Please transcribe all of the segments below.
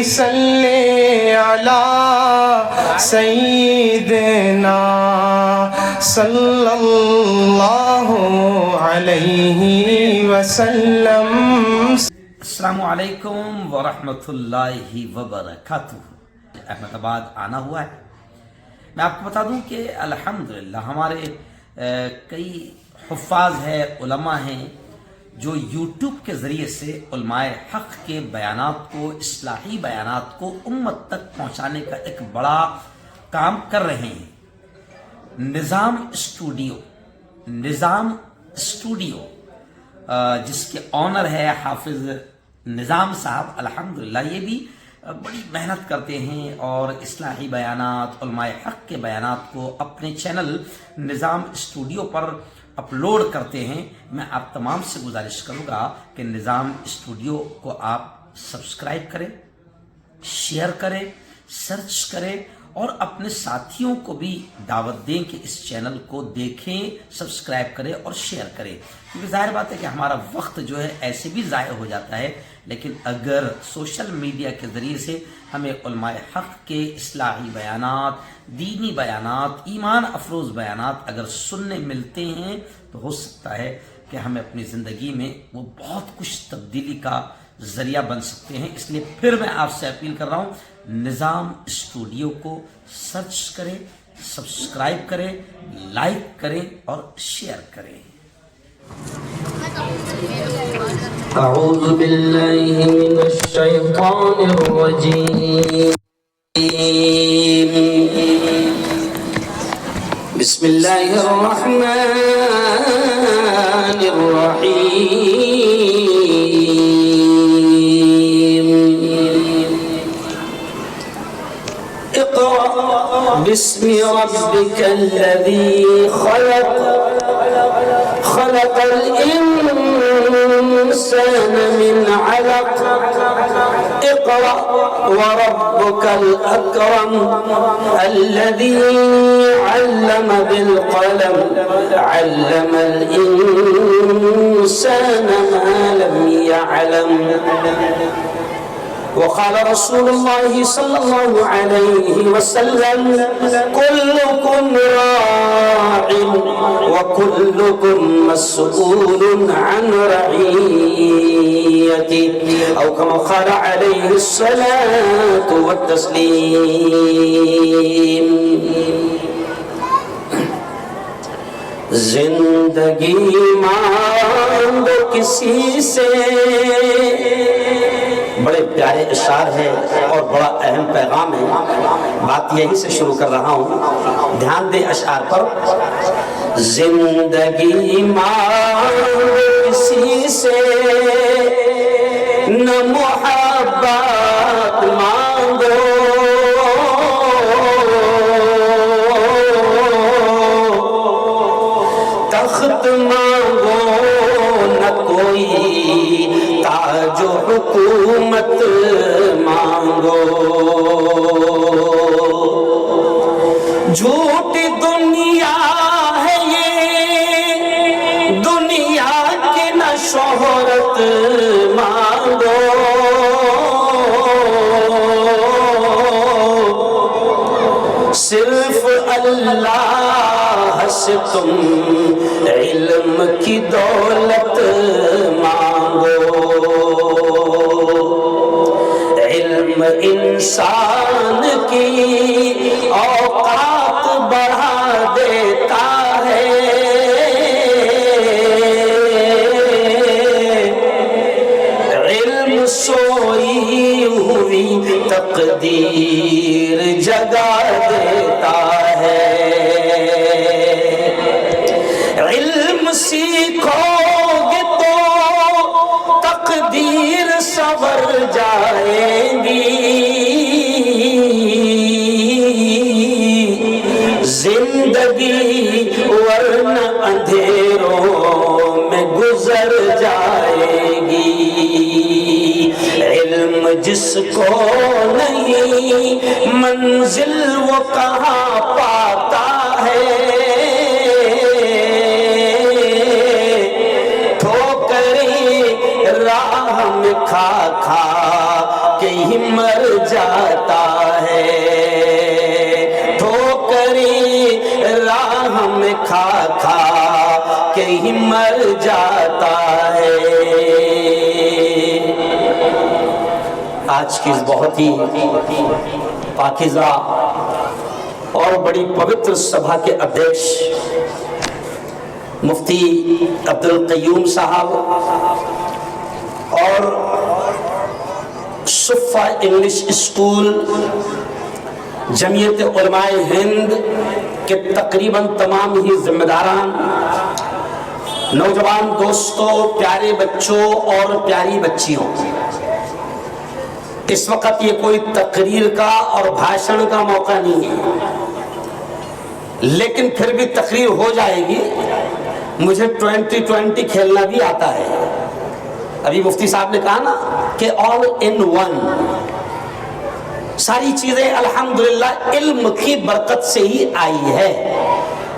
صلی علی سیدنا صلی اللہ علیہ وسلم۔ السلام علیکم ورحمۃ اللہ وبرکاتہ۔ احمد آباد آنا ہوا ہے۔ میں آپ کو بتا دوں کہ الحمدللہ ہمارے کئی حفاظ ہیں، علماء ہیں جو یوٹیوب کے ذریعے سے علماء حق کے بیانات کو، اصلاحی بیانات کو امت تک پہنچانے کا ایک بڑا کام کر رہے ہیں۔ نظام اسٹوڈیو جس کے آنر ہے حافظ نظام صاحب، الحمدللہ یہ بھی بڑی محنت کرتے ہیں اور اصلاحی بیانات، علماء حق کے بیانات کو اپنے چینل نظام اسٹوڈیو پر اپلوڈ کرتے ہیں۔ میں آپ تمام سے گزارش کروں گا کہ نظام اسٹوڈیو کو آپ سبسکرائب کریں، شیئر کریں، سرچ کریں اور اپنے ساتھیوں کو بھی دعوت دیں کہ اس چینل کو دیکھیں، سبسکرائب کریں اور شیئر کریں، کیونکہ ظاہر بات ہے کہ ہمارا وقت جو ہے ایسے بھی ضائع ہو جاتا ہے، لیکن اگر سوشل میڈیا کے ذریعے سے ہمیں علماء حق کے اصلاحی بیانات، دینی بیانات، ایمان افروز بیانات اگر سننے ملتے ہیں تو ہو سکتا ہے کہ ہمیں اپنی زندگی میں وہ بہت کچھ تبدیلی کا ذریعہ بن سکتے ہیں۔ اس لیے پھر میں آپ سے اپیل کر رہا ہوں، نظام اسٹوڈیو کو سرچ کریں، سبسکرائب کریں، لائک کریں اور شیئر کریں۔ اعوذ باللہ من الشیطان الرجیم، بسم اللہ الرحمن الرحیم، اقرأ باسم ربک الذی خلق، خلق الإنسان من علق، اقرأ وربك الأكرم الذي علم بالقلم، علم الإنسان ما لم يعلم۔ وقال رسول الله صلى الله عليه وسلم كلكم راع وكلكم مسؤول عن رعيته، أو كما قال عليه الصلاة والتسليم۔ زندگی مانگو کسی سے، بڑے پیارے اشعار ہیں اور بڑا اہم پیغام ہے۔ بات یہیں سے شروع کر رہا ہوں، دھیان دیں اشعار پر۔ زندگی مانگو کسی سے، نہ محبت مانگو، تخت مانگو نہ کوئی، تاج و حکومت مانگو۔ جھوٹی دنیا ہے یہ، دنیا کی نہ شہرت مانگو، صرف اللہ سے تم علم کی دولت مانگو۔ علم انسان کی اوقات بڑھا دیتا ہے، علم سوئی ہوئی تقدیر جگا دیتا ہے۔ علم سیکھو گے تو تقدیر سنور جائے گی، زندگی ورنہ اندھیروں میں گزر جائے گی۔ علم جس کو نہیں منزل وہ کہاں پاتا ہے، ٹھوکریں راہ میں کھا کھا کے ہی مر جاتا ہے، ٹھوکری راہ میں کھا کھا کے ہی مر جاتا ہے۔ آج کی اس بہت ہی پاکیزہ اور بڑی پوتر سبھا کے ادھیکش مفتی عبدالقیوم صاحب اور صفہ انگلش اسکول جمعیت علماء ہند کے تقریباً تمام ہی ذمہ داران، نوجوان دوستوں، پیارے بچوں اور پیاری بچیوں، اس وقت یہ کوئی تقریر کا اور بھاشن کا موقع نہیں ہے، لیکن پھر بھی تقریر ہو جائے گی۔ مجھے 2020 کھیلنا بھی آتا ہے۔ ابھی مفتی صاحب نے کہا نا کہ all in one، ساری چیزیں الحمدللہ علم کی برکت سے ہی آئی ہے۔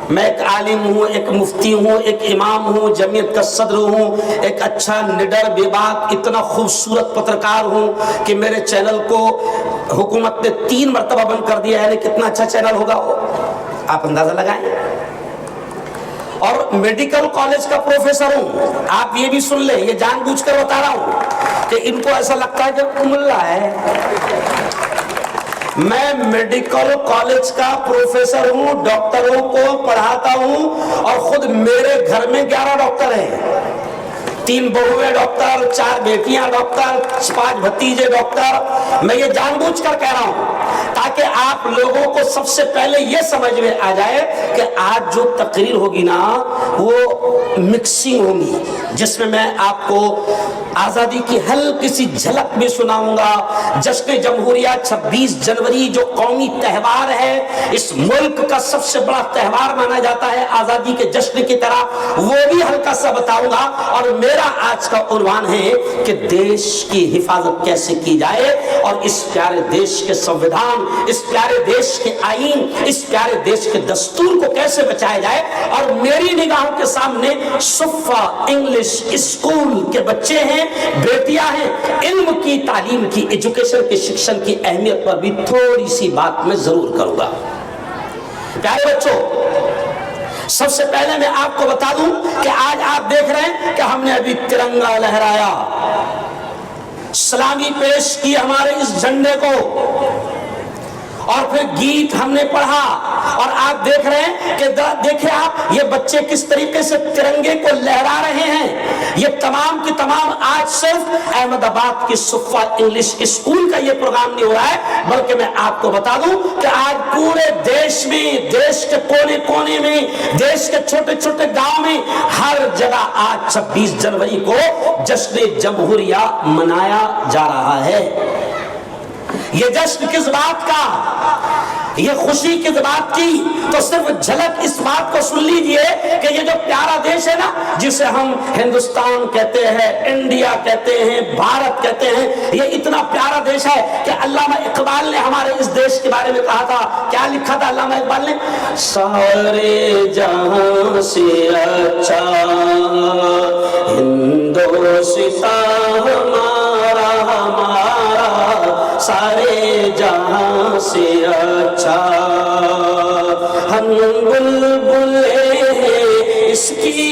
میں ایک عالم ہوں، ایک مفتی ہوں، ایک امام ہوں، جمعیت کا صدر ہوں، ایک اچھا نڈر بے باک اتنا خوبصورت پترکار ہوں کہ میرے چینل کو حکومت نے 3 مرتبہ بند کر دیا ہے۔ کتنا اچھا چینل ہوگا وہ، آپ اندازہ لگائیں۔ اور میڈیکل کالج کا پروفیسر ہوں، آپ یہ بھی سن لیں، یہ جان بوجھ کر بتا رہا ہوں کہ ان کو ایسا لگتا ہے کہ ملا ہے۔ میں میڈیکل کالج کا پروفیسر ہوں، ڈاکٹروں کو پڑھاتا ہوں، اور خود میرے گھر میں 11 ڈاکٹر ہیں، 3 بہویں ڈاکٹر، 4 بیٹیاں ڈاکٹر، 5 بھتیجے ڈاکٹر۔ میں یہ جان بوجھ کر کہہ رہا ہوں تاکہ آپ لوگوں کو سب سے پہلے یہ سمجھ میں آ جائے کہ آج جو تقریر ہوگی نا وہ مکسنگ ہوگی، جس میں آپ کو آزادی کی ہلکی سی جھلک بھی سناؤں گا۔ جشن جمہوریہ 26 جنوری جو قومی تہوار ہے، اس ملک کا سب سے بڑا تہوار مانا جاتا ہے آزادی کے جشن کی طرح، وہ بھی ہلکا سا بتاؤں گا۔ اور میرا آج کا عنوان ہے کہ دیش کی حفاظت کیسے کی جائے، اور اس پیارے دیش کے سنویدھان، اس پیارے دیش کے آئین، اس پیارے دیش کے دستور کو کیسے بچایا جائے۔ اور میری نگاہوں کے سامنے صفہ انگلش اسکول کے بچے ہیں، بیٹیاں ہیں۔ علم کی تعلیم کی، ایجوکیشن کی، شکشن کی اہمیت پر بھی تھوڑی سی بات میں ضرور کروں گا۔ پیارے بچوں، سب سے پہلے میں آپ کو بتا دوں کہ آج آپ دیکھ رہے ہیں کہ ہم نے ابھی ترنگا لہرایا، سلامی پیش کی ہمارے اس جھنڈے کو، اور پھر گیت ہم نے پڑھا، اور آپ دیکھ رہے ہیں کہ دیکھیں آپ یہ بچے کس طریقے سے ترنگے کو لہرا رہے ہیں۔ یہ تمام کی تمام آج صرف احمد آباد کی صفہ انگلش اسکول کا یہ پروگرام نہیں ہو رہا ہے، بلکہ میں آپ کو بتا دوں کہ آج پورے دیش میں، دیش کے کونے کونے میں، دیش کے چھوٹے چھوٹے گاؤں میں، ہر جگہ آج 26 جنوری کو جشن جمہوریہ منایا جا رہا ہے۔ یہ جشن کس بات کا، یہ خوشی کس بات کی، تو صرف جھلک اس بات کو سن لیجئے کہ یہ جو پیارا دیش ہے نا، جسے ہم ہندوستان کہتے ہیں، انڈیا کہتے ہیں، بھارت کہتے ہیں، یہ اتنا پیارا دیش ہے کہ علامہ اقبال نے ہمارے اس دیش کے بارے میں کہا تھا، کیا لکھا تھا علامہ اقبال نے؟ سارے جہاں سے اچھا ہندوستان ہمارا، ہمارا سارے جہاں سے اچھا، ہم بلبلیں ہیں اس کی،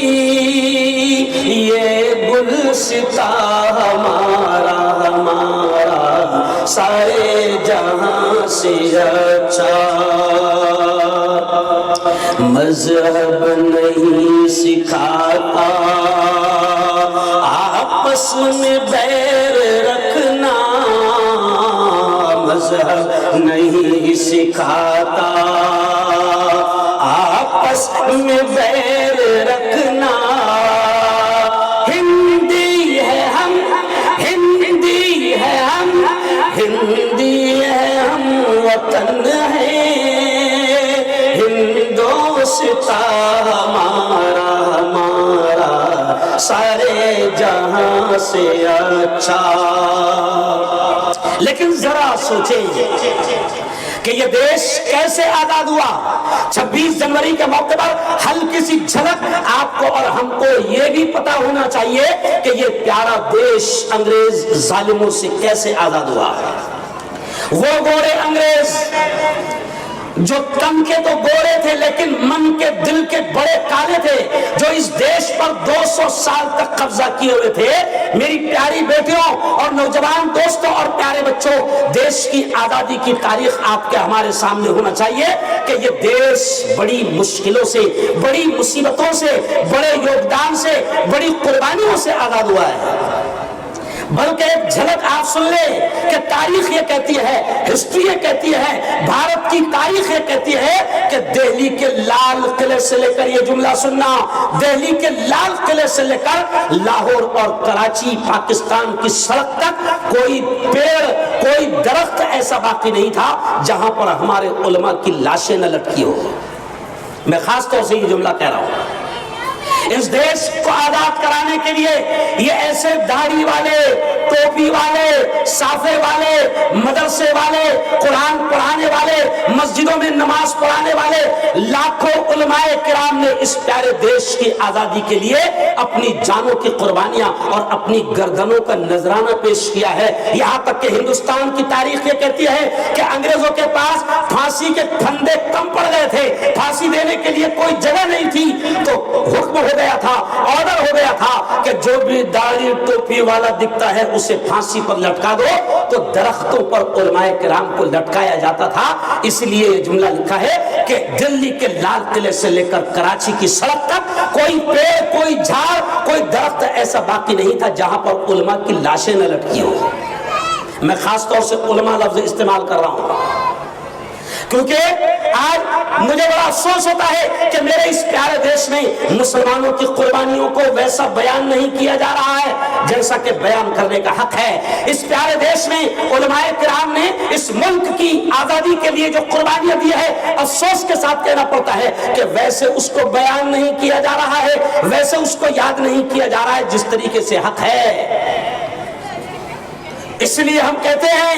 یہ گلستان ہمارا، ہمارا سارے جہاں سے اچھا۔ مذہب نہیں سکھاتا آپس میں بیر رکھنا، مذہب نہیں سکھاتا آپس میں بیر رکھنا، ہندی ہے ہم، ہندی ہے ہم، ہندی ہے ہم، وطن ہے ہندوستان ہمارا، ہمارا سارے جہاں سے اچھا۔ لیکن ذرا سوچیں کہ یہ دیش کیسے آزاد ہوا۔ 26 جنوری کے موقع پر ہلکی سی جھلک آپ کو اور ہم کو یہ بھی پتا ہونا چاہیے کہ یہ پیارا دیش انگریز ظالموں سے کیسے آزاد ہوا۔ وہ گورے انگریز جو تن کے تو گورے تھے لیکن من کے دل کے بڑے کالے تھے، جو اس دیش پر 200 سال تک قبضہ کیے ہوئے تھے، میری پیاری بیٹیوں اور نوجوان دوستوں اور پیارے بچوں، دیش کی آزادی کی تاریخ آپ کے ہمارے سامنے ہونا چاہیے کہ یہ دیش بڑی مشکلوں سے، بڑی مصیبتوں سے، بڑے یوگدان سے، بڑی قربانیوں سے آزاد ہوا ہے۔ بلکہ ایک جھلک آپ سن لیں کہ تاریخ یہ کہتی ہے، ہسٹری یہ کہتی ہے، بھارت کی تاریخ یہ کہتی ہے کہ دہلی کے لال قلعے سے لے کر، یہ جملہ سننا، دہلی کے لال قلعے سے لے کر لاہور اور کراچی پاکستان کی سڑک تک کوئی پیڑ، کوئی درخت ایسا باقی نہیں تھا جہاں پر ہمارے علماء کی لاشیں نہ لٹکی ہو۔ میں خاص طور سے یہ جملہ کہہ رہا ہوں، اس دیش کو آزاد کرانے کے لیے یہ ایسے داڑھی والے، ٹوپی والے، صافے والے، مدرسے والے، قرآن پڑھانے والے، مسجدوں میں نماز پڑھانے والے لاکھوں علماء کرام نے اس پیارے دیش کی آزادی کے لیے اپنی جانوں کی قربانیاں اور اپنی گردنوں کا نذرانہ پیش کیا ہے۔ یہاں تک کہ ہندوستان کی تاریخ یہ کہتی ہے کہ انگریزوں کے پاس پھانسی کے پھندے کم پڑ گئے تھے، پھانسی دینے کے لیے کوئی جگہ نہیں تھی، تو حکم ہو گیا تھا، آرڈر ہو گیا تھا کہ جو بھی داڑھی ٹوپی والا دکھتا ہے اسے پھانسی پر لٹکا دو، تو درختوں پر علماء کرام کو لٹکایا جاتا تھا۔ اس لیے یہ جملہ لکھا ہے کہ دلی کے لال قلعے سے لے کر کراچی کی سڑک تک کوئی پیڑ، کوئی جھاڑ، کوئی درخت ایسا باقی نہیں تھا جہاں پر علماء کی لاشیں نہ لٹکی ہو۔ میں خاص طور سے علماء لفظ استعمال کر رہا ہوں کیونکہ آج مجھے بڑا افسوس ہوتا ہے کہ میرے اس پیارے دیش میں مسلمانوں کی قربانیوں کو ویسا بیان نہیں کیا جا رہا ہے جیسا کہ بیان کرنے کا حق ہے۔ اس پیارے دیش میں علماء کرام نے اس ملک کی آزادی کے لیے جو قربانیاں دی ہے، افسوس کے ساتھ کہنا پڑتا ہے کہ ویسے اس کو بیان نہیں کیا جا رہا ہے، ویسے اس کو یاد نہیں کیا جا رہا ہے جس طریقے سے حق ہے۔ اس لیے ہم کہتے ہیں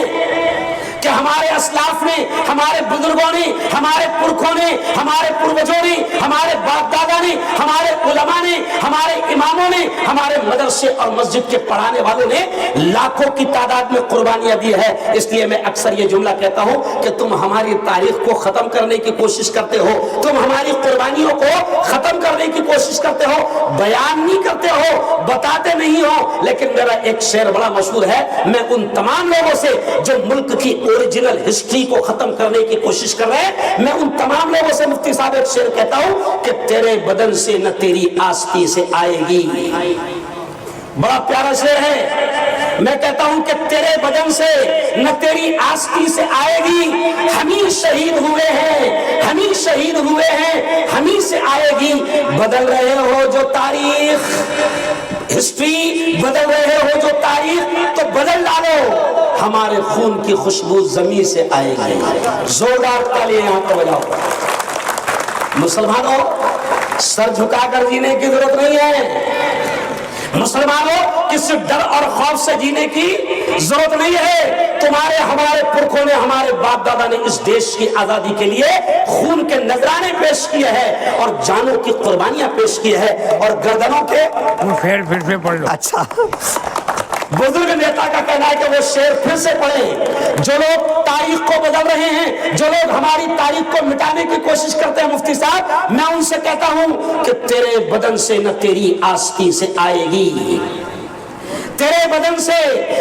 کہ ہمارے اسلاف نے، ہمارے بزرگوں نے، ہمارے پرکھوں نے، ہمارے پروجوں نے، ہمارے باپ دادا نے، ہمارے علماء نے، ہمارے اماموں نے، ہمارے مدرسے اور مسجد کے پڑھانے والوں نے لاکھوں کی تعداد میں قربانیاں دی ہے۔ اس لیے میں اکثر یہ جملہ کہتا ہوں کہ تم ہماری تاریخ کو ختم کرنے کی کوشش کرتے ہو، تم ہماری قربانیوں کو ختم کرنے کی کوشش کرتے ہو، بیان نہیں کرتے ہو، بتاتے نہیں ہو۔ لیکن میرا ایک شعر بڑا مشہور ہے، میں ان تمام لوگوں سے جو ملک کی اوریجنل ہسٹری کو ختم کرنے کی کوشش کر رہے ہیں، میں ان تمام لوگوں سے مفتی صاحب ایک شعر کہتا ہوں کہ تیرے بدن سے نہ تیری آستی سے آئے گی۔ بڑا پیارا شعر ہے، میں کہتا ہوں کہ تیرے بدن سے نہ تیری آستی سے آئے گی، ہم ہی شہید ہوئے ہیں، ہم ہی شہید ہوئے ہیں، ہم ہی سے آئے گی۔ بدل رہے ہو جو تاریخ، ہسٹری بدل رہے ہو جو تاریخ، تو بدل ڈالو، ہمارے خون کی خوشبو زمین سے آئے گی۔ زوردار تالیاں یہاں پہ بجاؤ۔ مسلمانوں، سر جھکا کر جینے کی ضرورت نہیں ہے، مسلمانوں کسی ڈر اور خوف سے جینے کی ضرورت نہیں ہے۔ تمہارے ہمارے پرکھوں نے، ہمارے باپ دادا نے اس دیش کی آزادی کے لیے خون کے نذرانے پیش کیے ہیں اور جانوں کی قربانیاں پیش کی ہے اور گردنوں کے پھر سے پڑھ لو۔ اچھا، بزرگ نیتا کا کہنا ہے کہ وہ شعر پھر سے پڑھیں۔ جو لوگ تاریخ کو بدل رہے ہیں، جو لوگ ہماری تاریخ کو مٹانے کی کوشش کرتے ہیں، مفتی صاحب میں ان سے کہتا ہوں کہ تیرے بدن سے نہ تیری آستی سے آئے گی، تیرے بدن سے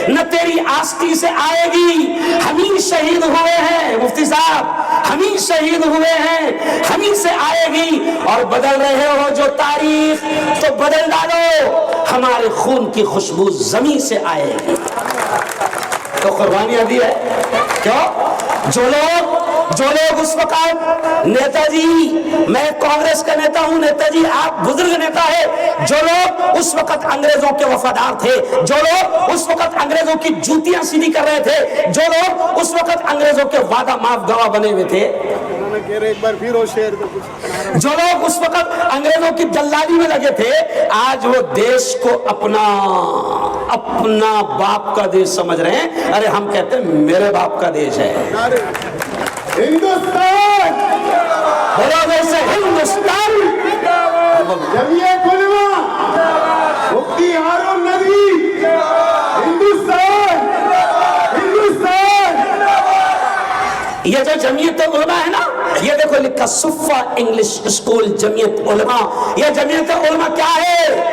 نہ تیری آستی سے آئے گی، ہم ہی شہید ہوئے ہیں مفتی صاحب، ہم ہی شہید ہوئے ہیں، ہم ہی سے آئے گی۔ اور بدل رہے ہو جو تاریخ تو بدل ڈالو، ہمارے خون کی خوشبو زمین سے آئے گی۔ تو قربانیاں دی ہے کیوں؟ جو لوگ اس وقت، نیتا جی میں کانگریس کا نیتا ہوں، نیتا جی آپ بزرگ نیتا ہے، جو لوگ اس وقت انگریزوں کے وفادار تھے، جو لوگ اس وقت انگریزوں کی جوتیاں سیدھی کر رہے تھے، جو لوگ اس وقت انگریزوں کے وعدہ معاف گواہ بنے ہوئے تھے، جو لوگ اس وقت انگریزوں کی دلالی میں لگے تھے، آج وہ دیش کو اپنا باپ کا دیش سمجھ رہے ہیں۔ ارے ہم کہتے ہیں میرے باپ کا دیش ہے ہندوستان، بڑا سے ہندوستان، جمعیت علماء، مفتی ہارون ندوی، ہندوستان، ہندوستان، یہ جو جمعیت علماء ہے نا، یہ دیکھو لکھا صفہ انگلش اسکول جمعیت علماء. یہ جمعیت علماء کیا ہے؟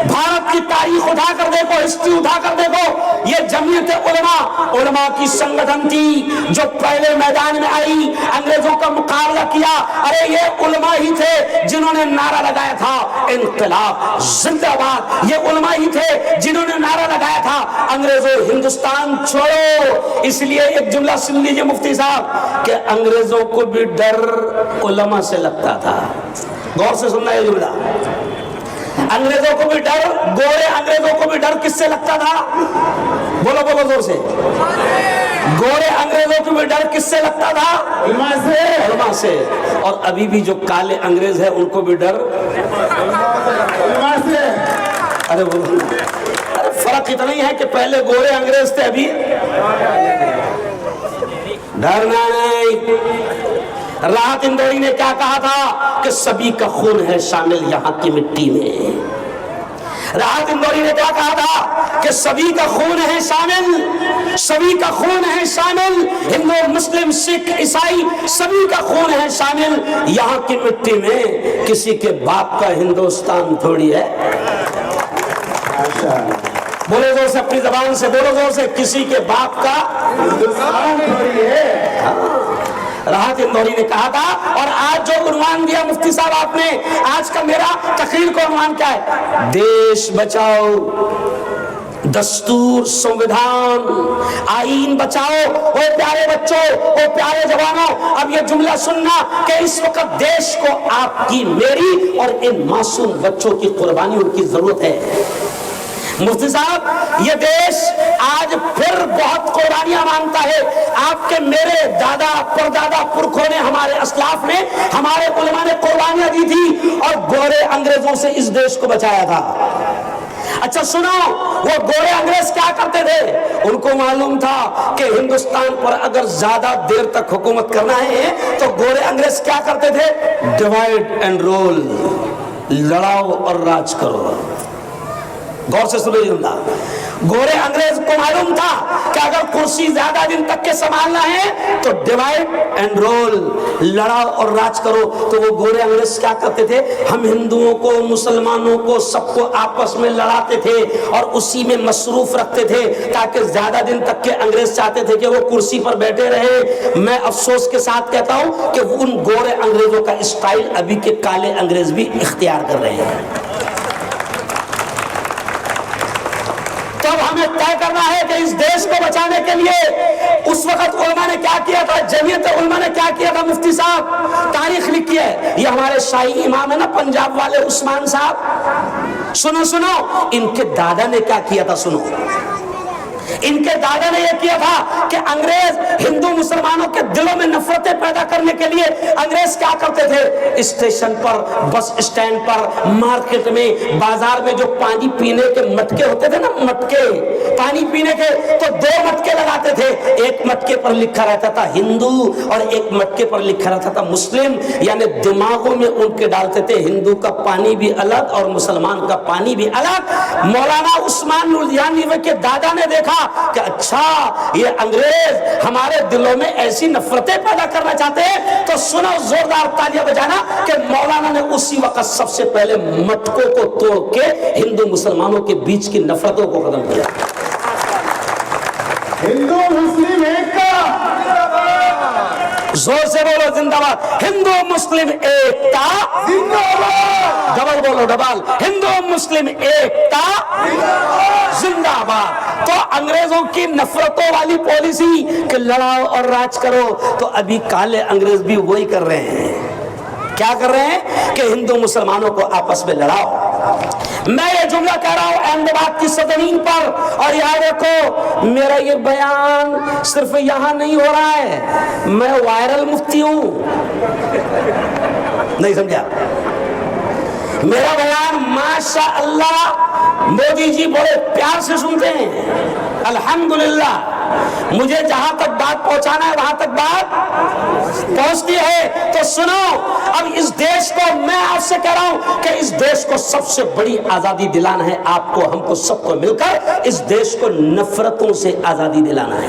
بھارت کی تاریخ اٹھا کر دیکھو، ہسٹری اٹھا کر دیکھو. یہ جمعیت علماء علماء کی سنگٹھن تھی جو پہلے میدان میں آئی، انگریزوں کا مقابلہ کیا. ارے یہ علماء ہی تھے جنہوں نے نعرہ لگایا تھا انقلاب زندہ باد. یہ علماء ہی تھے جنہوں نے نعرہ لگایا تھا انگریزوں ہندوستان چھوڑو. اس لیے ایک جملہ سن لیجئے مفتی صاحب کہ انگریزوں کو بھی ڈر علماء سے لگتا تھا. غور سے سننا یہ جملہ. انگریزوں کو بھی ڈر، گورے انگریزوں کو بھی ڈر کس سے لگتا تھا؟ بولو بولو زور سے. گورے انگریزوں کو بھی ڈر کس سے لگتا تھا؟ علماء سے. علماء سے. اور ابھی بھی جو کالے انگریز ہیں ان کو بھی ڈر علماء سے. ارے فرق اتنا ہی ہے کہ پہلے گورے انگریز تھے، ابھی ڈرنا نہیں. راحت اندوری نے کیا کہا تھا کہ سبھی کا خون ہے شامل یہاں کی مٹی میں. راحت اندوری نے کیا کہا تھا کہ سبھی کا خون ہے شامل، سبھی کا خون ہے شامل، ہندو مسلم سکھ عیسائی سبھی کا خون ہے شامل یہاں کی مٹی میں. کسی کے باپ کا ہندوستان تھوڑی ہے. بولو زور سے، اپنی زبان سے بولو زور سے، کسی کے باپ کا ہندوستان تھوڑی ہے. راحت اندوری نے کہا تھا. اور آج جو عنوان دیا مفتی صاحب آپ نے، آج کا میرا تقریر کا عنوان کیا ہے؟ دیش بچاؤ، دستور، سنویدھان، آئین بچاؤ. او پیارے بچوں، او پیارے جوانوں، اب یہ جملہ سننا کہ اس وقت دیش کو آپ کی، میری اور ان معصوم بچوں کی قربانیوں کی ضرورت ہے. مفتی صاحب یہ دیش آج پھر بہت قربانیاں مانگتا ہے. آپ کے میرے دادا پردادا پرکھوں نے، ہمارے اسلاف نے، ہمارے علماء نے قربانیاں دی تھی اور گورے انگریزوں سے اس دیش کو بچایا تھا. اچھا سنو، وہ گورے انگریز کیا کرتے تھے؟ ان کو معلوم تھا کہ ہندوستان پر اگر زیادہ دیر تک حکومت کرنا ہے تو گورے انگریز کیا کرتے تھے؟ ڈیوائڈ اینڈ رول، لڑاؤ اور راج کرو. غور سے سنو یہ جملہ. گورے انگریز کو معلوم تھا کہ اگر کرسی زیادہ دن تک کے سنبھالنا ہے تو ڈیوائڈ اینڈ رول، لڑاؤ اور راج کرو. تو وہ گورے انگریز کیا کرتے تھے؟ ہم ہندوؤں کو، مسلمانوں کو، سب کو آپس میں لڑاتے تھے اور اسی میں مصروف رکھتے تھے تاکہ زیادہ دن تک کے انگریز چاہتے تھے کہ وہ کرسی پر بیٹھے رہے. میں افسوس کے ساتھ کہتا ہوں کہ ان گورے انگریزوں کا اسٹائل ابھی کے کالے انگریز بھی اختیار کر رہے ہیں. تب ہمیں طے کرنا ہے کہ اس دیش کو بچانے کے لیے اس وقت علماء نے کیا کیا تھا، جمعیت علماء نے کیا کیا تھا. مفتی صاحب تاریخ لکھی ہے، یہ ہمارے شاہی امام ہے نا پنجاب والے عثمان صاحب. سنو سنو ان کے دادا نے کیا کیا تھا. سنو ان کے دادا نے یہ کیا تھا کہ انگریز ہندو مسلمانوں کے دلوں میں نفرتیں پیدا کرنے کے لیے انگریز کیا کرتے تھے؟ اسٹیشن پر، بس اسٹینڈ پر، مارکیٹ میں، بازار میں جو پانی پینے کے مٹکے ہوتے تھے نا، مٹکے پانی پینے کے، تو 2 مٹکے لگاتے تھے. ایک مٹکے پر لکھا رہتا تھا ہندو اور ایک مٹکے پر لکھا رہتا تھا مسلم. یعنی دماغوں میں ان کے ڈالتے تھے ہندو کا پانی بھی الگ اور مسلمان کا پانی بھی الگ. مولانا عثمان نورجہانی کے دادا نے دیکھا کہ اچھا یہ انگریز ہمارے دلوں میں ایسی نفرتیں پیدا کرنا چاہتے ہیں. تو سنو زوردار تالیاں بجانا کہ مولانا نے اسی وقت سب سے پہلے مٹکوں کو توڑ کے ہندو مسلمانوں کے بیچ کی نفرتوں کو ختم کیا. ہندو مسلم ایکتا. زور سے بولو زندہ باد. ہندو مسلم ایکتا زندہ باد. ڈبل بولو ڈبل. ہندو مسلم ایکتا زندہ باد. تو انگریزوں کی نفرتوں والی پالیسی کہ لڑاؤ اور راج کرو، تو ابھی کالے انگریز بھی وہی کر رہے ہیں. کیا کر رہے ہیں کہ ہندو مسلمانوں کو آپس میں لڑاؤ. میں یہ جملہ کہہ رہا ہوں احمد آباد کی سرزمین پر. اور یاد رکھو میرا یہ بیان صرف یہاں نہیں ہو رہا ہے، میں وائرل مفتی ہوں. نہیں سمجھا؟ میرا بیان ماشاء اللہ مودی جی بڑے پیار سے سنتے ہیں. الحمدللہ مجھے جہاں تک بات پہنچانا ہے وہاں تک بات پہنچتی ہے. تو سنو، اب اس دیش کو میں آپ سے کہہ رہا ہوں کہ اس دیش کو سب سے بڑی آزادی دلانا ہے. آپ کو، ہم کو، سب کو مل کر اس دیش کو نفرتوں سے آزادی دلانا ہے.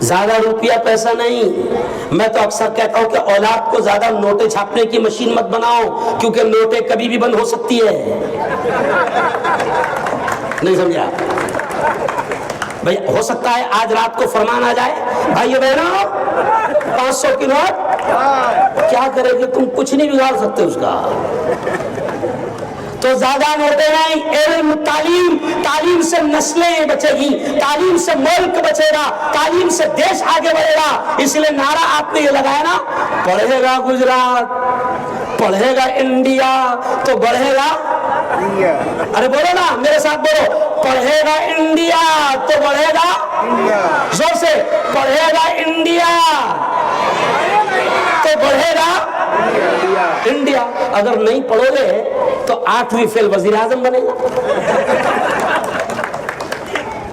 زیادہ روپیہ پیسہ نہیں. میں تو اکثر کہتا ہوں کہ اولاد کو زیادہ نوٹیں چھاپنے کی مشین مت بناؤ، کیونکہ نوٹیں کبھی بھی بند ہو سکتی ہے. نہیں سمجھا بھائی؟ ہو سکتا ہے آج رات کو فرمان آ جائے بھائیو بہنوں 500 کی نوٹ، کیا کرے گے تم؟ کچھ نہیں بگاڑ سکتے اس کا. تو زیادہ نوٹیں نہیں، علم، تعلیم، تعلیم سے نسلیں بچے گی، تعلیم سے ملک بچے گا، تعلیم سے دیش آگے بڑھے گا. اس لیے نعرہ آپ نے یہ لگایا نا، پڑھے گا گجرات، پڑھے گا انڈیا تو بڑھے گا. ارے بولو نا میرے ساتھ، بولو، پڑھے گا انڈیا تو بڑھے گا. زور سے، پڑھے گا انڈیا تو بڑھے گا انڈیا. اگر نہیں پڑھو گے تو 8ویں فیل وزیر اعظم بنے گا.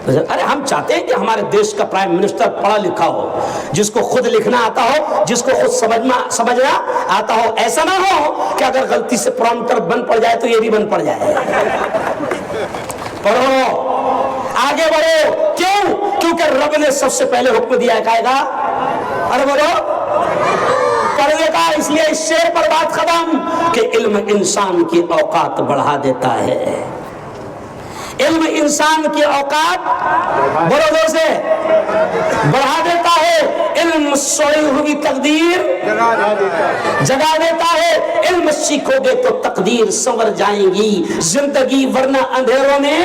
ارے ہم چاہتے ہیں کہ ہمارے دیش کا پرائم منسٹر پڑھا لکھا ہو، جس کو خود لکھنا آتا ہو، جس کو خود سمجھنا آتا ہو. ایسا نہ ہو کہ اگر غلطی سے پرامپٹر بند پڑ جائے تو یہ بھی بند پڑ جائے. پڑھو، آگے بڑھو. کیوں؟ کیونکہ رب نے سب سے پہلے حکم دیا ہے کہے گا. ارے بولو، پڑھنے کا. اس لیے اس شعر پر بات ختم کہ علم انسان کی اوقات بڑھا دیتا ہے. علم انسان کی اوقات بڑھو زور سے بڑھا دیتا ہے. علم سوئی ہوئی تقدیر جگا دیتا ہے. علم سیکھو گے تو تقدیر سنور جائیں گی، زندگی ورنہ اندھیروں میں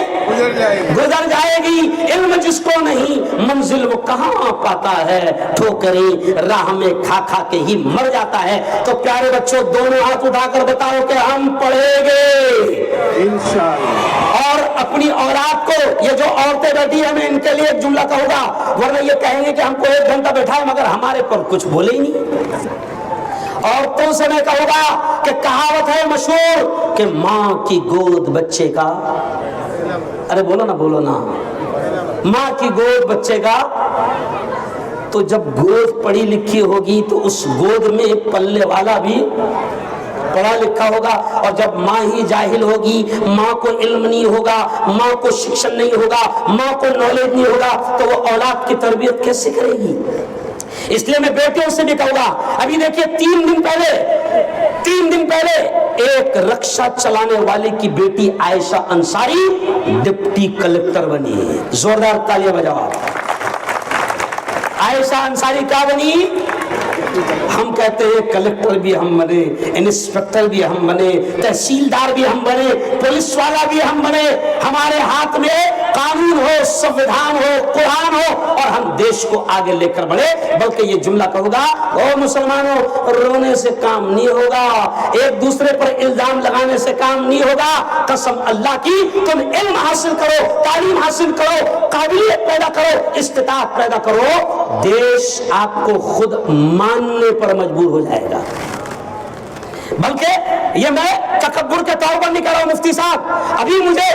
گزر جائے گی. علم جس کو نہیں منزل وہ کہاں پاتا ہے، ٹھوکریں راہ میں کھا کھا کے ہی مر جاتا ہے. تو پیارے بچوں، دونوں ہاتھ اٹھا کر بتاؤ کہ ہم پڑھیں گے انشاءاللہ. اور اپنی اولاد کو، یہ جو عورتیں بیٹھی ہیں میں ان کے لیے ایک جملہ کہوں گا، ورنہ یہ کہیں گے کہ ہم کو 1 گھنٹہ بیٹھائے مگر ہمارے پر کچھ بولے ہی نہیں. عورتوں سے میں کہوں گا کہ کہاوت ہے مشہور کہ ماں کی گود بچے کا. ارے بولو نا، بولو نا، ماں کی گود بچے کا. تو جب گود پڑھی لکھی ہوگی تو اس گود میں پلنے والا بھی پڑھا لکھا ہوگا. اور جب ماں ہی جاہل ہوگی، ماں کو علم نہیں ہوگا، ماں کو شکشن نہیں ہوگا، ماں کو نالج نہیں ہوگا، تو وہ اولاد کی تربیت کیسے کرے گی؟ اس لیے میں بیٹیوں سے بھی کہوں گا. ابھی دیکھیے 3 دن پہلے ایک رکشہ چلانے والے کی بیٹی عائشہ انصاری ڈپٹی کلکٹر بنی. زوردار تالیاں بجاؤ. عائشہ انصاری کیا بنی؟ ہم کہتے ہیں کلکٹر بھی ہم بنے، انسپیکٹر بھی ہم بنے، تحصیلدار بھی ہم بنے، پولیس والا بھی ہم بنے. ہمارے ہاتھ میں قانون ہو، سنویدھان ہو، قرآن ہو، اور ہم دیش کو آگے لے کر بڑھے. بلکہ یہ جملہ کہوں گا، او مسلمانوں، رونے سے کام نہیں ہوگا، ایک دوسرے پر الزام لگانے سے کام نہیں ہوگا. قسم اللہ کی، تم علم حاصل کرو، تعلیم حاصل کرو، قابلیت پیدا کرو، استطاعت پیدا کرو، دیش آپ کو خود ماننے پر مجبور ہو جائے گا. بلکہ یہ میں تکبر کے طور پر نہیں کہہ رہا ہوں مفتی صاحب. ابھی مجھے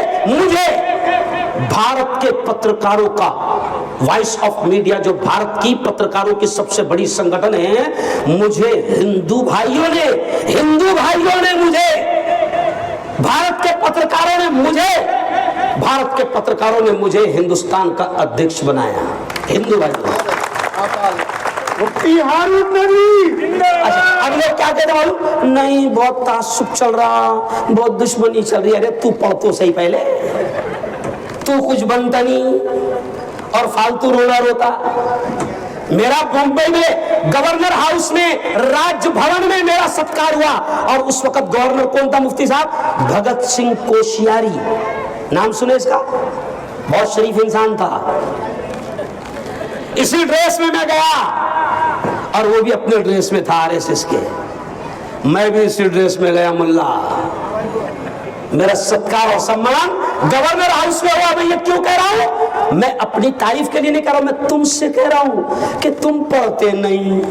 بھارت کے پترکاروں کا وائس آف میڈیا، جو بھارت کی پترکاروں کی سب سے بڑی سنگٹھن ہے، مجھے ہندو بھائیوں نے مجھے بھارت کے پترکاروں نے مجھے ہندوستان کا ادھیکش بنایا. ہندو بھائیوں، مفتی ہارون ندوی. اب لوگ کیا کہتے ہیں؟ نہیں، بہت تعصب چل رہا، بہت دشمنی چل رہی ہے. ارے تو پڑھ تو صحیح پہلے، تو کچھ بنتا نہیں اور فالتو رونا روتا. میرا بمبئی میں گورنر ہاؤس میں، راج بھون میں میرا ستکار ہوا، اور اس وقت گورنر کون تھا مفتی صاحب؟ بھگت سنگھ کوشیاری. نام سنے اس کا؟ بہت شریف انسان تھا. اسی ڈریس میں گیا، اور وہ بھی اپنے ڈریس میں تھا RSS کے. میں بھی اسی ڈریس میں گیا. ملا میرا ستکار اور سمان گورنر ہاؤس میں ہوا. میں یہ کیوں کہہ رہا ہوں؟ میں اپنی تعریف کے لیے نہیں کہہ رہا ہوں، میں تم سے کہہ رہا ہوں کہ تم پڑھتے نہیں،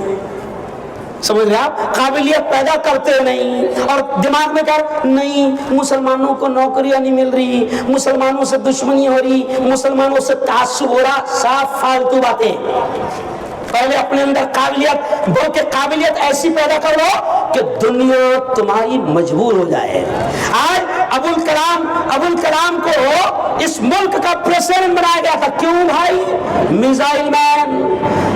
سمجھ رہے آپ، قابلیت پیدا کرتے نہیں، اور دماغ میں کہا نہیں مسلمانوں کو نوکریاں نہیں مل رہی، مسلمانوں سے دشمنی ہو رہی، مسلمانوں سے تعصب ہو رہا. صاف فالتو باتیں. پہلے اپنے اندر قابلیت، بلکہ قابلیت ایسی پیدا کرو کہ دنیا تمہاری مجبور ہو جائے. آج ابوالکلام کو اس ملک کا پریزیڈنٹ بنایا گیا تھا. کیوں بھائی؟ Missile man.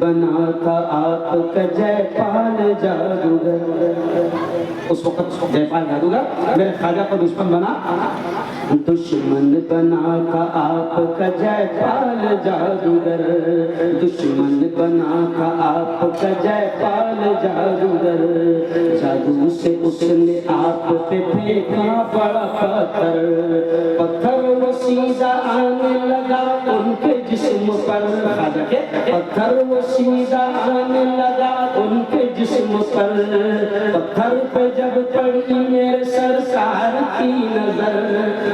بنا تھا آپ کا جے پال جادوگر. اس وقت جے پال جادوگر میرے خواجہ کا دشمن بنا. دشمن بنا تھا آپ کا جے پال جادوگر. دشمن بنا تھا آپ کا جے پال جادوگر. جادو سے اس نے آپ پہ پھینکا بڑا پتھر. پتھر وہ سیدھا آنے لگا ان کے جسم پر. پتھر وہ سیدھا آنے لگا ان کے جسم پر. پتھر پہ جب پڑی میرے سرکار کی نظر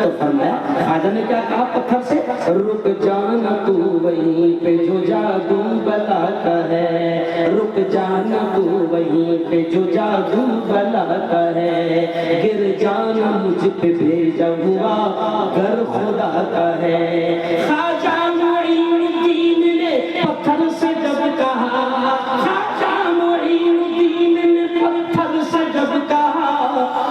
تو فرمایا خواجہ نے کیا کہا پتھر سے, رک جانا تو وہیں پہ جو جادو بلاتا ہے. رک جانا تو وہیں پہ جو جادو بلاتا ہے. گر جانا مجھ پہ بھیجا ہوا گھر خدا کا ہے. خواجہ معین الدین نے پتھر سے جب کہا, خواجہ معین الدین نے پتھر سے جب کہا,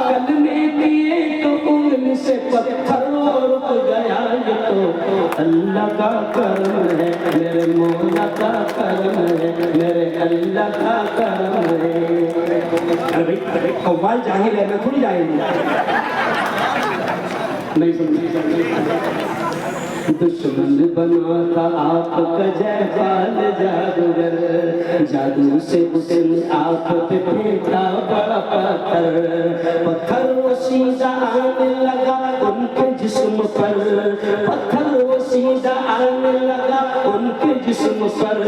کلمے دیے تو انگل سے پتھر رک گیا. یہ تو اللہ کا کرم ہے, میرے مولا کا کرم ہے, میرے اللہ کا کرم ہے. ارے بھائی قوال جاہل ہے, میں تھوڑی جاہل ہوں. نہیں سمجھ. دشمن بنا تھا آپ کا جے پال جادوگر. جادو سے اس نے آپ پہ پھینکا بڑا پتھر. پتھر وہ سیدھا آنے لگا ان کے جسم پر. پتھر وہ سیدھا آنے لگا ان کے جسم پر.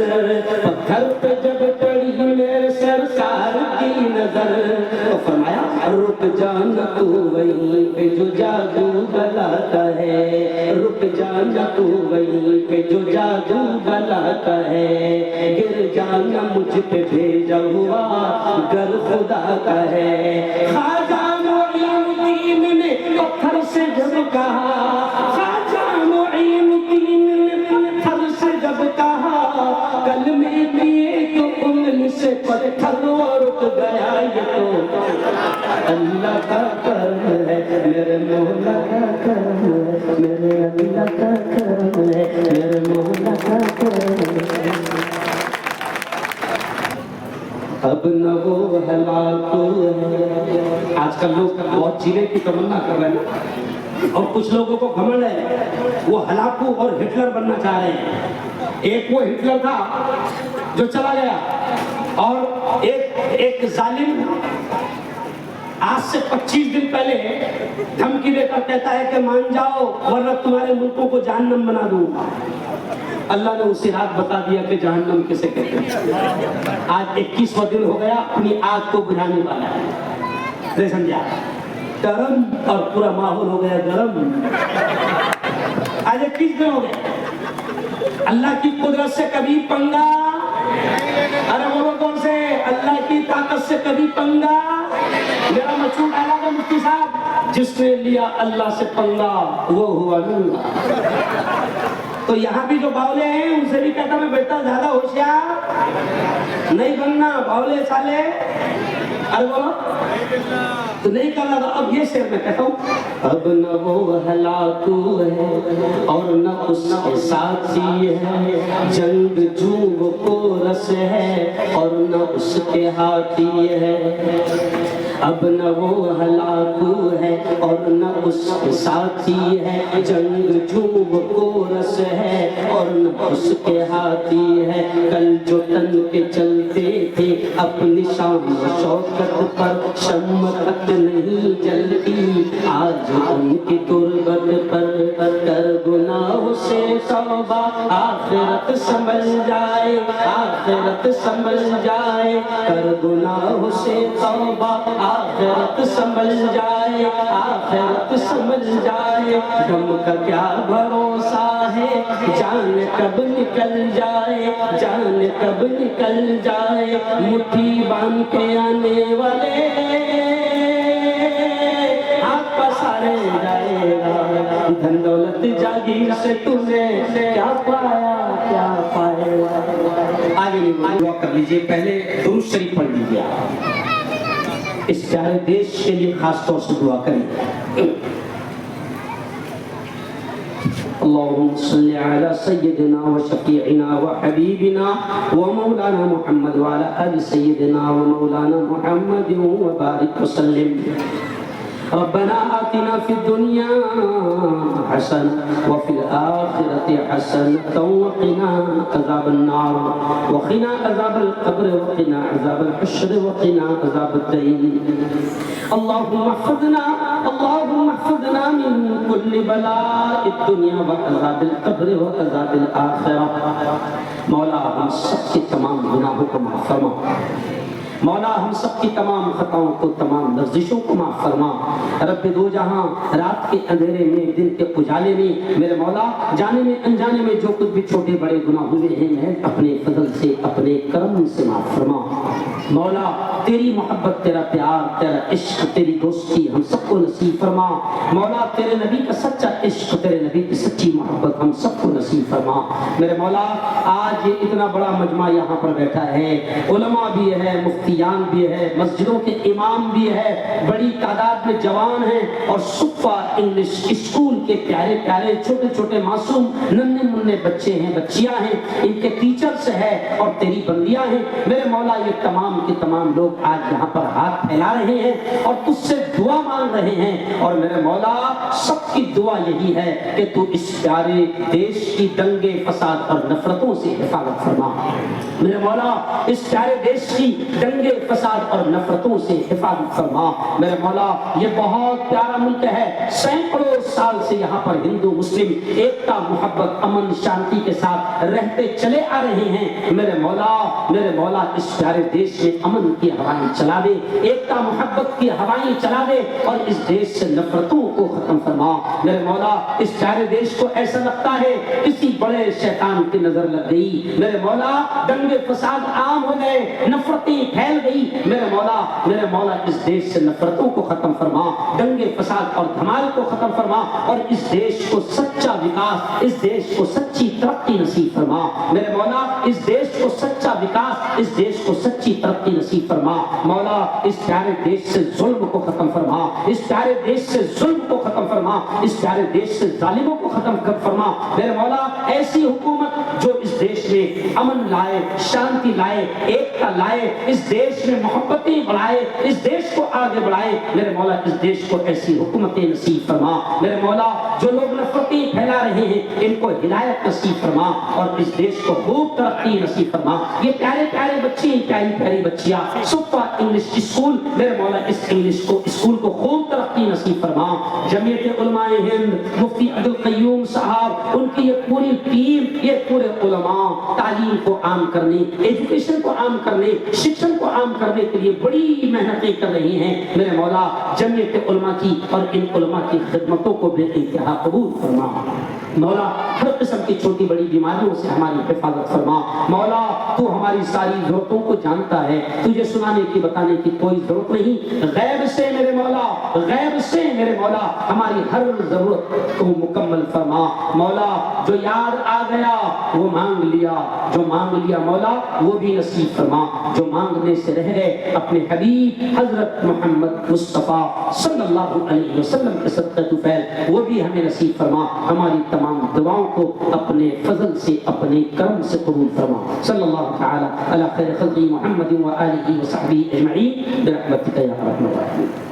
پتھر پہ جب پڑی میرے سرکار کی نظر تو فرمایا رک جانا تو وہیں پہ جو جادو بلاتا ہے. رک جانا تو وہیں پہ جو جادو بلاتا ہے. گر جانا مجھ پہ بھیجا ہوا گر خدا کا ہے. خواجہ معین الدین نے پتھر سے جب کہا, خواجہ معین الدین نے پتھر سے جب کہا, کلمے دیے تو انگلی سے پتھر رک گیا. یہ تو اللہ کا کرم ہے, میرے مولا کا کرم ہے, میرے اللہ کا کرم ہے, میرے مولا کا کرم ہے. اب نہ وہ ہلاک ہے. آج کل لوگ بہت جینے کی تمنا کر رہے ہیں اور کچھ لوگوں کو گھمنڈ ہے, وہ ہلاکو اور ہٹلر بننا چاہ رہے ہیں. ایک وہ ہٹلر تھا جو چلا گیا, اور ایک ظالم آج سے 25 دن پہلے دھمکی دے کر کہتا ہے کہ مان جاؤ ورنہ تمہارے ملکوں کو جہنم بنا دوں. اللہ نے اسی رات بتا دیا کہ جہنم کسے کہتے ہیں. آج 21واں دن ہو گیا, اپنی آگ کو بجھانے والا ہے. نہیں سمجھا, گرم اور پورا ماحول ہو گیا گرم. آج 21 دن ہو گئے. اللہ کی قدرت سے کبھی پنگا, ارے بولو کون سے, اللہ کی طاقت سے کبھی پنگا. میرا مشہور ڈائلاگ ہے مفتی صاحب, جس نے لیا اللہ سے پنگا وہ ہوا ننگا. تو یہاں بھی جو باولے ہیں ان سے بھی کہتا میں بیٹا زیادہ ہوشیار نہیں بننا, باولے سالے. ارے بولو تو نہیں کرنا. تو اب یہ شعر میں کہتا ہوں, اب نہ وہ ہلاکو ہے اور نہ اس کے ساتھی ہے. جنگ جو وہ کورس ہے اور نہ اس کے ہاتھی ہے. اب نہ وہ ہلاکو ہے اور نہ اس کے ساتھی ہے. جنگ جو وہ کورس ہے اور نہ اس کے ہاتھی ہے. کل جو تن کے چلتے تھے اپنی شان و شوکت پر, شمع تک نہیں جلتی آج ان کی تربت پر. کر گناہ سے توبہ آخرت سنبھل جائے, آخرت سنبھل جائے. کر گناہ سے توبہ آخرت سنبھل جائے, آخرت سنبھل جائے. غم کا کیا بھروسہ ہے, جان کب نکل جائے, جان کب نکل جائے. مٹھی باندھ کے آنے والے ہاتھ پسارے جائے گا. دھن دولت جاگیر سے تم نے کیا پایا, کیا پائے. آگے دعا کر لیجئے, پہلے درود شریف پڑھ لیجئے. اس پیارے دیش کے لیے خاص طور سے دعا کریں. اللهم صل على سيدنا وشفيعنا وحبيبنا ومولانا محمد وعلى آل سيدنا ومولانا محمد وبارك وسلم. ربنا آتنا في الدنيا حسنة وفي الآخرة حسنة وقنا عذاب النار وقنا عذاب القبر وقنا عذاب الحشر وقنا عذاب الدين. اللهم احفظنا من كل بلاء الدنيا وعذاب القبر وعذاب الآخرة. مولا ہم سب کے تمام گناہوں کو معاف فرما. مولا ہم سب کی تمام خطاؤں کو، تمام لغزشوں کو معاف فرما. رب دو جہاں رات کے اندھیرے میں، دن کے اجالے میں، میرے مولا جانے میں انجانے میں جو کچھ بھی چھوٹے بڑے گناہ ہوئے ہیں اپنے فضل سے، اپنے کرم سے معاف فرما. مولا تیری محبت، تیرا پیار، تیرا عشق، تیری دوستی ہم سب کو نصیب فرما. مولا تیرے نبی کا سچا عشق، تیرے نبی کی سچی محبت ہم سب کو نصیب فرما. میرے مولا آج یہ اتنا بڑا مجمع یہاں پر بیٹھا ہے، علماء بھی ہے، مفتیان بھی ہے، مسجدوں کے امام بھی ہے، بڑی تعداد میں جوان ہیں، اور صفا انگلش اسکول کے پیارے پیارے چھوٹے چھوٹے معصوم ننھے منھے بچے ہیں، بچیاں ہیں، ان کے ٹیچرز ہیں اور تیری بندیاں ہیں. میرے مولا یہ تمام کے تمام لوگ آج یہاں پر ہاتھ پھیلا رہے ہیں اور تجھ سے دعا مانگ رہے ہیں. اور میرے مولا سب کی دعا یہی ہے کہ تو اس پیارے دیش کی دنگے فساد اور نفرتوں سے حفاظت فرما. میرے مولا اس پیارے دیش کی دنگے فساد اور نفرتوں سے حفاظت فرما. میرے مولا یہ بہت پیارا ملک ہے، سینکڑوں سال سے یہاں پر ہندو مسلم ایکتا، محبت، امن، شانتی کے ساتھ رہتے چلے آ رہے ہیں. میرے مولا اس پیارے دیش میں امن کی ہوائیں چلا دے، ایکتا محبت کی ہوائیں چلا دے اور اس دیش سے نفرتوں کو ختم فرما. میرے مولا اس پیارے دیش کو ایسا لگتا ہے کسی بڑے شیطان کی نظر لگ گئی. میرے مولا دنگے فساد عام ہو گئے، نفرتیں پھیل گئی. میرے مولا اس دیش سے نفرتوں کو ختم فرما، دنگے فساد اور دھمال کو ختم فرما اور اس دیش کو سچا وکاس، اس دیش کو سچی ترقی نصیب فرما. میرے مولا اس دیش کو سچا وکاس، اس دیش کو سچی ترقی نصیب فرما. مولا اس پیارے دیش سے ظلم کو ختم فرما، اس پیارے دیش سے ظلم کو ختم فرما، اس پیارے دیش سے ظالموں کو ختم فرما. میرے مولا ایسی حکومت جو اس دیش میں امن لائے، شانتی لائے، ایکتا لائے، اس دیش میں محبتیں بڑھائے، اس دیش کو آگے بڑھائے. میرے مولا اس دیش کو ایسی حکومتیں نصیب فرما. میرے مولا جو لوگ نفرتیں پھیلا رہے ہیں ان کو ہدایت نصیب فرما اور اس دیش کو خوب ترقی نصیب فرما. یہ پیارے پیارے بچے، پیاری پیاری بچیاں، صفا انگلش اسکول، میرے مولا اس انگلش کو اسکول کو خوب ترقی نصیب فرما. جمعیت علماء ہند، مفتی عبدالقیوم صاحب، ان کی یہ پوری ٹیم، یہ پورے علماء تعلیم کو عام کرنے، ایجوکیشن کو عام کرنے، شکشن کو عام کرنے کے لیے بڑی محنتیں کر رہی ہیں. میرے مولا جمعیت علماء کی اور ان علماء کی خدمتوں کو بے انتہا قبول فرما. مولا ہر قسم کی چھوٹی بڑی بیماریوں سے ہماری حفاظت فرما. مولا تو ہماری ساری ضرورتوں کو جانتا ہے، تجھے سنانے کی بتانے کی کوئی ضرورت نہیں. غیب سے میرے مولا ہماری ہر ضرورت کو مکمل فرما. مولا جو یاد آ گیا وہ مانگ لیا، جو مانگ لیا مولا وہ بھی نصیب فرما. جو مانگنے سے رہ گئے اپنے حبیب حضرت محمد مصطفیٰ صلی اللہ علیہ وسلم کے صدقہ طفیل وہ بھی ہمیں نصیب فرما. ہماری تمام دعاؤں کو اپنے فضل سے، اپنے کرم سے قبول فرما. صلی اللہ تعالی علی خیر خلق محمد و آلہ و صحبہ اجمعین برحمتک یا ارحم الراحمین.